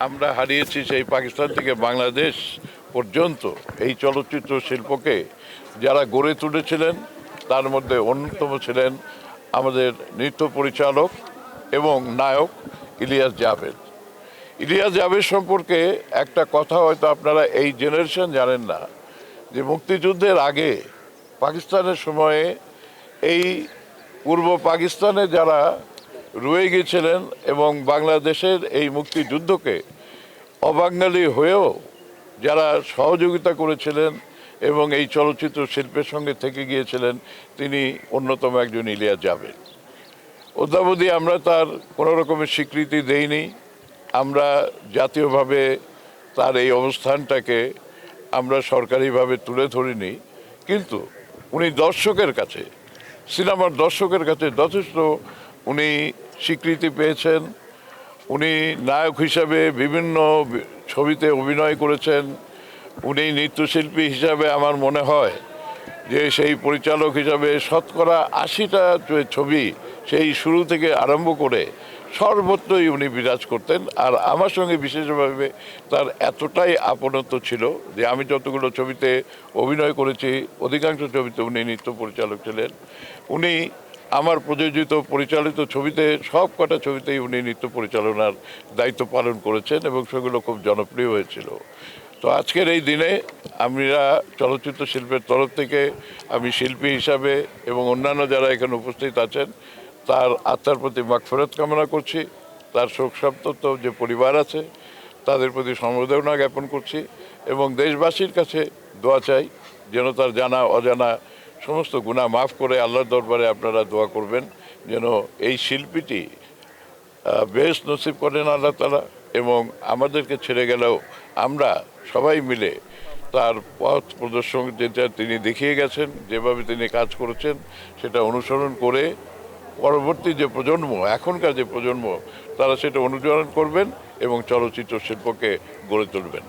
আমরা হারিয়েছি সেই পাকিস্তান থেকে বাংলাদেশ পর্যন্ত এই চলচ্চিত্র শিল্পকে যারা গড়ে তুলেছিলেন তার মধ্যে অন্যতম ছিলেন আমাদের নৃত্য পরিচালক এবং নায়ক ইলিয়াস জাভেদ। ইলিয়াস জাভেদ সম্পর্কে একটা কথা হয়তো আপনারা এই জেনারেশন জানেন না, যে মুক্তিযুদ্ধের আগে পাকিস্তানের সময়ে এই পূর্ব পাকিস্তানে যারা রয়ে গিয়েছিলেন এবং বাংলাদেশের এই মুক্তিযুদ্ধকে অবাঙালি হয়েও যারা সহযোগিতা করেছিলেন এবং এই চলচ্চিত্র শিল্পের সঙ্গে থেকে গিয়েছিলেন, তিনি অন্যতম একজন ইলিয়াস জাভেদ। অদ্যাবধি আমরা তার কোনো রকমের স্বীকৃতি দেইনি, আমরা জাতীয়ভাবে তার এই অবস্থানটাকে আমরা সরকারিভাবে তুলে ধরিনি, কিন্তু উনি দর্শকের কাছে, সিনেমার দর্শকের কাছে যথেষ্ট উনি স্বীকৃতি পেয়েছেন। উনি নায়ক হিসাবে বিভিন্ন ছবিতে অভিনয় করেছেন। উনি নৃত্যশিল্পী হিসাবে আমার মনে হয় যে সেই পরিচালক হিসাবে শতকরা ৮০টা ছবি সেই শুরু থেকে আরম্ভ করে সর্বত্রই উনি বিরাজ করতেন। আর আমার সঙ্গে বিশেষভাবে তার এতটাই আপনত্ব ছিল যে আমি যতগুলো ছবিতে অভিনয় করেছি অধিকাংশ ছবিতে উনি নৃত্য পরিচালক ছিলেন। উনি আমার প্রযোজিত পরিচালিত ছবিতে সব কটা ছবিতেই উনি নৃত্য পরিচালনার দায়িত্ব পালন করেছেন এবং সেগুলো খুব জনপ্রিয় হয়েছিল। তো আজকের এই দিনে আমরা চলচ্চিত্র শিল্পের তরফ থেকে আমি শিল্পী হিসাবে এবং অন্যান্য যারা এখানে উপস্থিত আছেন তার আত্মার প্রতি মাগফিরাত কামনা করছি। তার শোক সন্তপ্ত যে পরিবার আছে তাদের প্রতি সমবেদনা জ্ঞাপন করছি এবং দেশবাসীর কাছে দোয়া চাই যেন তার জানা অজানা সমস্ত গুনাহ মাফ করে আল্লাহর দরবারে আপনারা দোয়া করবেন যেন এই শিল্পীটি বেশ নসিব করেন আল্লাহ তাআলা, এবং আমাদেরকে ছেড়ে গেলেও আমরা সবাই মিলে তার পথ প্রদর্শন যেটা তিনি দেখিয়ে গেছেন, যেভাবে তিনি কাজ করেছেন সেটা অনুসরণ করে পরবর্তী যে প্রজন্ম, এখনকার যে প্রজন্ম, তারা সেটা অনুসরণ করবেন এবং চলচ্চিত্র শিল্পকে গড়ে তুলবেন।